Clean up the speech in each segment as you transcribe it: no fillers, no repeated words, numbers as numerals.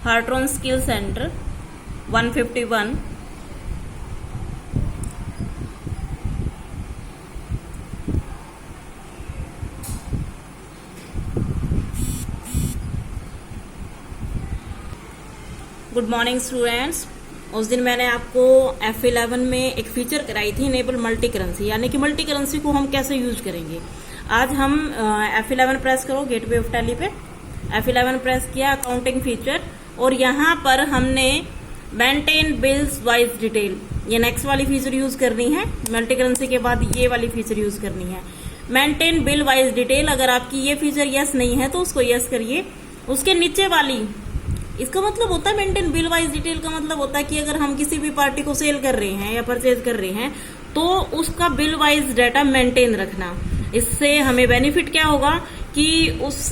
Hartron skill centre 151। Good morning students. उस दिन मैंने आपको F11 में एक फीचर कराई थी इनेबल मल्टी करेंसी, यानी कि मल्टी करेंसी को हम कैसे यूज करेंगे। आज हम F11 प्रेस करो गेटवे ऑफ टैली पे। F11 प्रेस किया, अकाउंटिंग फीचर, और यहाँ पर हमने मेंटेन बिल्स वाइज डिटेल, ये नेक्स्ट वाली फीचर यूज करनी है। मल्टी करेंसी के बाद ये वाली फीचर यूज करनी है, मेंटेन बिल वाइज डिटेल। अगर आपकी ये फीचर यस नहीं है तो उसको यस करिए। उसके नीचे वाली, इसका मतलब होता है मेंटेन बिल वाइज डिटेल का मतलब होता है कि अगर हम किसी भी पार्टी को सेल कर रहे हैं या परचेज कर रहे हैं तो उसका बिल वाइज डाटा मेंटेन रखना। इससे हमें बेनिफिट क्या होगा कि उस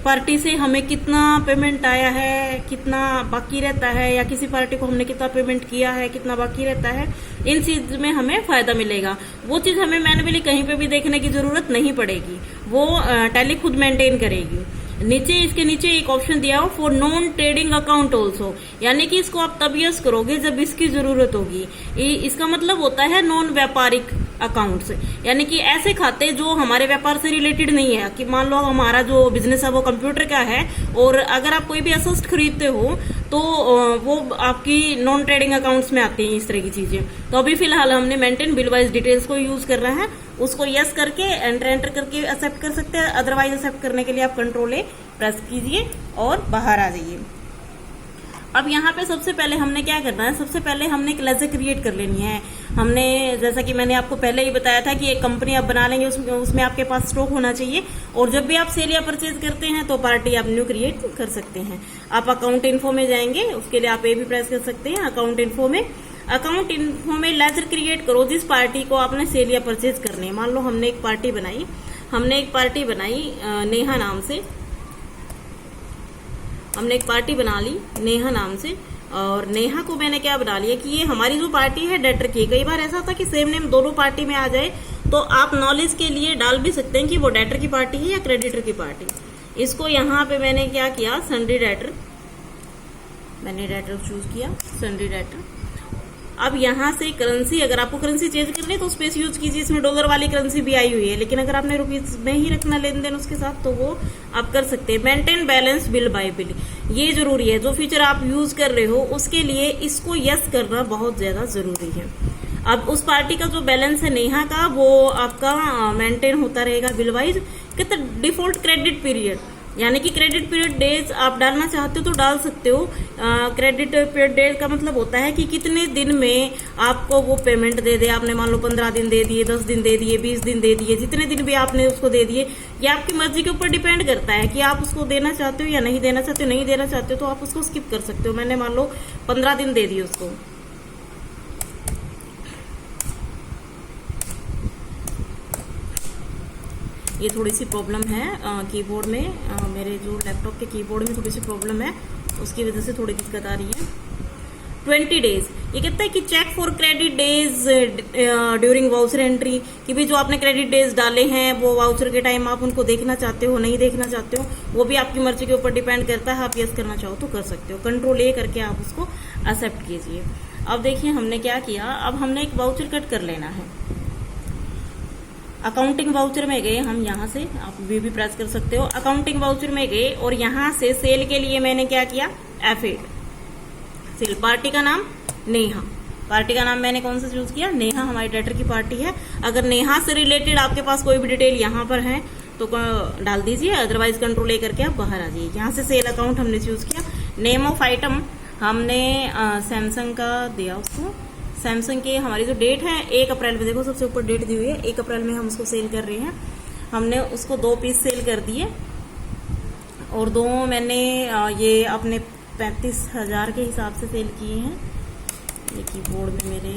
पार्टी से हमें कितना पेमेंट आया है, कितना बाकी रहता है, या किसी पार्टी को हमने कितना पेमेंट किया है, कितना बाकी रहता है, इन चीज में हमें फायदा मिलेगा। वो चीज हमें मैन्युअली कहीं पे भी देखने की जरूरत नहीं पड़ेगी, वो टैली खुद मेंटेन करेगी। नीचे, इसके नीचे एक ऑप्शन दिया हो for non trading account also, यानी कि इसको आप तब यूज करोगे जब इसकी जरूरत होगी। इसका मतलब होता है नॉन व्यापारिक अकाउंट्स, यानी कि ऐसे खाते जो हमारे व्यापार से रिलेटेड नहीं है। कि मान लो हमारा जो बिजनेस है वो कंप्यूटर का है, और अगर आप कोई भी असेस्ट खरीदते हो तो वो आपकी नॉन ट्रेडिंग अकाउंट्स में आती हैं इस तरह की चीजें। तो अभी फिलहाल हमने मेंटेन बिल वाइज डिटेल्स को यूज कर रहे हैं। उसको यस करके एंटर करके एक्सेप्ट कर सकते हैं, अदरवाइज एक्सेप्ट करने के लिए आप कंट्रोल ए प्रेस कीजिए और बाहर आ जाइए। अब यहाँ पे सबसे पहले हमने क्या करना है, सबसे पहले हमने एक लेजर क्रिएट कर लेनी है। हमने, जैसा कि मैंने आपको पहले ही बताया था कि एक कंपनी आप बना लेंगे, उसमें आपके पास स्टॉक होना चाहिए, और जब भी आप सेल या परचेज करते हैं तो पार्टी आप न्यू क्रिएट कर सकते हैं। आप अकाउंट इन्फो में जाएंगे, उसके लिए आप ए भी प्रेस कर सकते हैं। अकाउंट इन्फो में लेजर क्रिएट करो जिस पार्टी को आपने सेल या परचेज करनी है। मान लो हमने एक पार्टी बनाई नेहा नाम से, हमने एक पार्टी बना ली नेहा नाम से, और नेहा को मैंने क्या बना लिया कि ये हमारी जो पार्टी है डेटर की। कई बार ऐसा होता है कि सेम नेम दोनों पार्टी में आ जाए, तो आप नॉलेज के लिए डाल भी सकते हैं कि वो डेटर की पार्टी है या क्रेडिटर की पार्टी। इसको यहाँ पे मैंने क्या किया, सन्ड्री डेटर, मैंने डेटर चूज किया, सन्ड्री डेटर। अब यहाँ से करेंसी, अगर आपको करेंसी चेंज करनी है तो स्पेस यूज कीजिए, इसमें डॉलर वाली करेंसी भी आई हुई है, लेकिन अगर आपने रुपीज में ही रखना लेन देन उसके साथ तो वो आप कर सकते हैं। Maintain balance bill bye bill, ये जरूरी है। जो फीचर आप यूज कर रहे हो उसके लिए इसको यस करना बहुत ज्यादा जरूरी है। अब उस पार्टी का जो बैलेंस है नेहा का, वो आपका मेंटेन होता रहेगा बिल वाइज। कितना डिफॉल्ट क्रेडिट पीरियड, यानी कि क्रेडिट पीरियड डेज आप डालना चाहते हो तो डाल सकते हो। क्रेडिट पीरियड डेज का मतलब होता है कि कितने दिन में आपको वो पेमेंट दे दे। आपने मान लो 15 दिन दे दिए, 10 दिन दे दिए, 20 दिन दे दिए, जितने दिन भी आपने उसको दे दिए, ये आपकी मर्जी के ऊपर डिपेंड करता है कि आप उसको देना चाहते हो या नहीं देना चाहते हो। नहीं देना चाहते हो तो आप उसको स्किप कर सकते हो। मैंने मान लो 15 दिन दे दिए उसको। ये थोड़ी सी प्रॉब्लम है कीबोर्ड में, मेरे जो लैपटॉप के कीबोर्ड में थोड़ी सी प्रॉब्लम है, उसकी वजह से थोड़ी दिक्कत आ रही है। 20 डेज, ये कहता है कि check for credit days during voucher entry, कि भी जो आपने क्रेडिट डेज डाले हैं वो वाउचर के टाइम आप उनको देखना चाहते हो, नहीं देखना चाहते हो, वो भी आपकी मर्जी के ऊपर डिपेंड करता है। आप यस करना चाहो तो कर सकते हो, कंट्रोल ए करके आप उसको एक्सेप्ट कीजिए। अब देखिए हमने क्या किया, अब हमने एक वाउचर कट कर लेना है। अकाउंटिंग वाउचर में गए हम, यहाँ से आप भी प्रेस कर सकते हो। अकाउंटिंग वाउचर में गए और यहाँ से सेल के लिए मैंने क्या किया, F8 सेल। पार्टी का नाम नेहा, पार्टी का नाम मैंने कौन सा चूज किया, नेहा, हमारी डेटर की पार्टी है। अगर नेहा से रिलेटेड आपके पास कोई भी डिटेल यहाँ पर है तो डाल दीजिए, अदरवाइज कंट्रोल ए करके आप बाहर आ जाइए। यहाँ से सेल अकाउंट हमने चूज किया। नेम ऑफ आइटम हमने सैमसंग का दिया उसको। सैमसंग के हमारी जो डेट है 1 अप्रैल में, देखो सबसे ऊपर डेट दी हुई है, 1 अप्रैल में हम उसको सेल कर रहे हैं। हमने उसको 2 पीस सेल कर दिए, और 2 मैंने ये अपने 35,000 के हिसाब से सेल किए हैं। ये कीबोर्ड में मेरे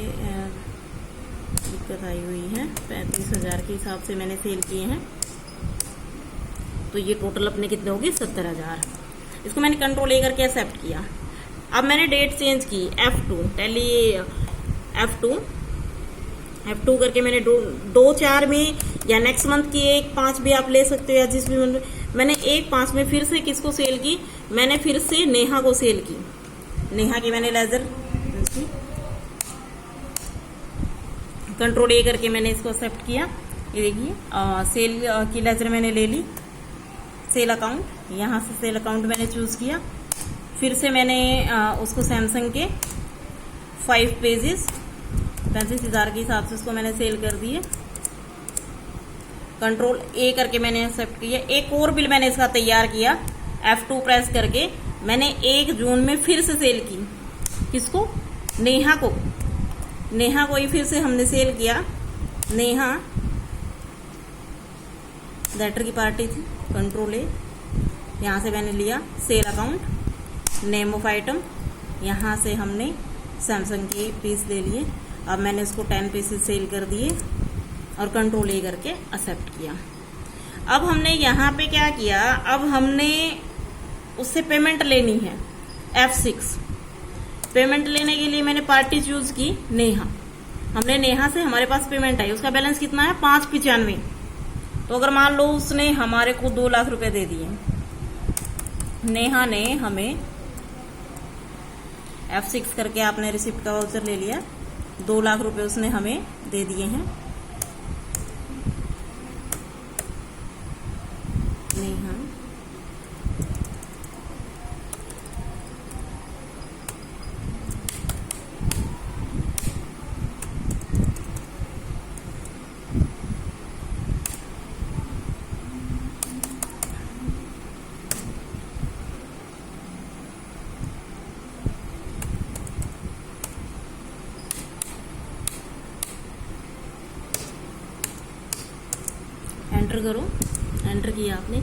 दिक्कत आई हुई है, 35,000 के हिसाब से मैंने सेल किए हैं। तो ये टोटल अपने कितने हो गए, 70,000। इसको मैंने कंट्रोल ए करके एक्सेप्ट किया। अब मैंने डेट चेंज की, F2 टैली F2 करके मैंने 2/4 में, या नेक्स्ट मंथ की 1/5 भी आप ले सकते हो, या जिस भी मैंने 1/5 में फिर से किसको सेल की, मैंने फिर से नेहा को सेल की। नेहा की मैंने लेजर कंट्रोल ए करके मैंने इसको एक्सेप्ट किया। ये देखिए सेल की लेजर मैंने ले ली, सेल अकाउंट, यहाँ से सेल अकाउंट मैंने चूज किया। फिर से मैंने उसको सैमसंग के 5 पेजेस 35,000 के हिसाब से उसको मैंने सेल कर दिए। कंट्रोल ए करके मैंने एक्सेप्ट किया। एक और बिल मैंने इसका तैयार किया, F2 प्रेस करके मैंने 1 जून में फिर से सेल की। किसको? नेहा को। नेहा को ही फिर से हमने सेल किया। नेहा लेटर की पार्टी थी, कंट्रोल ए, यहाँ से मैंने लिया sale account, name of item, यहाँ से हमने सैमसंग के पीस ले लिए। अब मैंने उसको 10 पीसेस सेल कर दिए और कंट्रोल ए करके एक्सेप्ट किया। अब हमने यहाँ पे क्या किया, अब हमने उससे पेमेंट लेनी है, F6। पेमेंट लेने के लिए मैंने पार्टी चूज की नेहा। हमने नेहा से हमारे पास पेमेंट आई, उसका बैलेंस कितना है 595। तो अगर मान लो उसने हमारे को 2 लाख रुपए दे दिए, नेहा ने हमें F6 करके आपने रिसिप्ट का वाउचर ले लिया, 2 लाख रुपए उसने हमें दे दिए हैं। नेहा एंटर करो, एंटर किया आपने।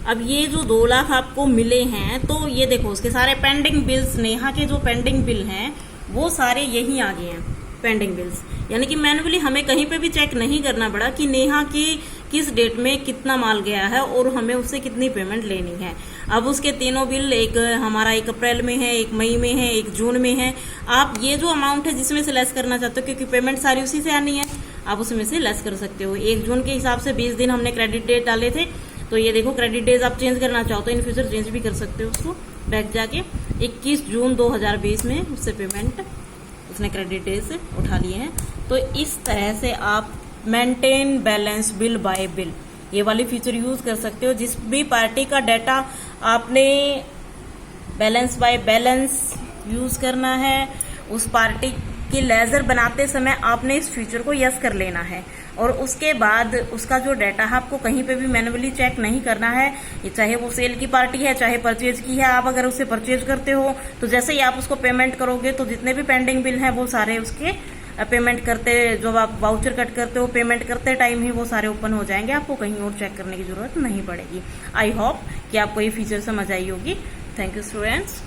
अब ये जो 2 लाख आपको मिले हैं, तो ये देखो उसके सारे पेंडिंग बिल्स, नेहा के जो पेंडिंग बिल हैं वो सारे यहीं आ गए हैं, पेंडिंग बिल्स। यानी कि मैन्युअली हमें कहीं पे भी चेक नहीं करना पड़ा कि नेहा की किस डेट में कितना माल गया है और हमें उससे कितनी पेमेंट लेनी है। अब उसके तीनों बिल, एक हमारा 1 अप्रैल में है, 1 मई में है, 1 जून में है। आप ये जो अमाउंट है जिसमें से लेस करना चाहते हो, क्योंकि पेमेंट सारी उसी से आनी है, आप उसमें से लेस कर सकते हो। 1 जून के हिसाब से 20 दिन हमने क्रेडिट डेट डाले थे, तो ये देखो क्रेडिट डेज आप चेंज करना चाहो तो इन फ्यूचर चेंज भी कर सकते हो उसको। बैक जाके 21 जून 2020 में उससे पेमेंट उसने क्रेडिट डेज से उठा लिए हैं। तो इस तरह से आप maintain balance bill bye bill ये वाली फीचर यूज कर सकते हो। जिस भी पार्टी का डाटा आपने बैलेंस बाय बैलेंस यूज करना है, उस पार्टी की लेजर बनाते समय आपने इस फीचर को यस कर लेना है। और उसके बाद उसका जो डाटा है आपको कहीं पे भी मैन्युअली चेक नहीं करना है। ये चाहे वो सेल की पार्टी है, चाहे परचेज की है। आप अगर उससे परचेज करते हो तो जैसे ही आप उसको पेमेंट करोगे तो जितने भी पेंडिंग बिल हैं वो सारे उसके पेमेंट करते, जब आप वाउचर कट करते हो पेमेंट करते टाइम ही वो सारे ओपन हो जाएंगे। आपको कहीं और चेक करने की जरूरत नहीं पड़ेगी। आई होप कि आपको ये फीचर समझ आई होगी। Thank you students.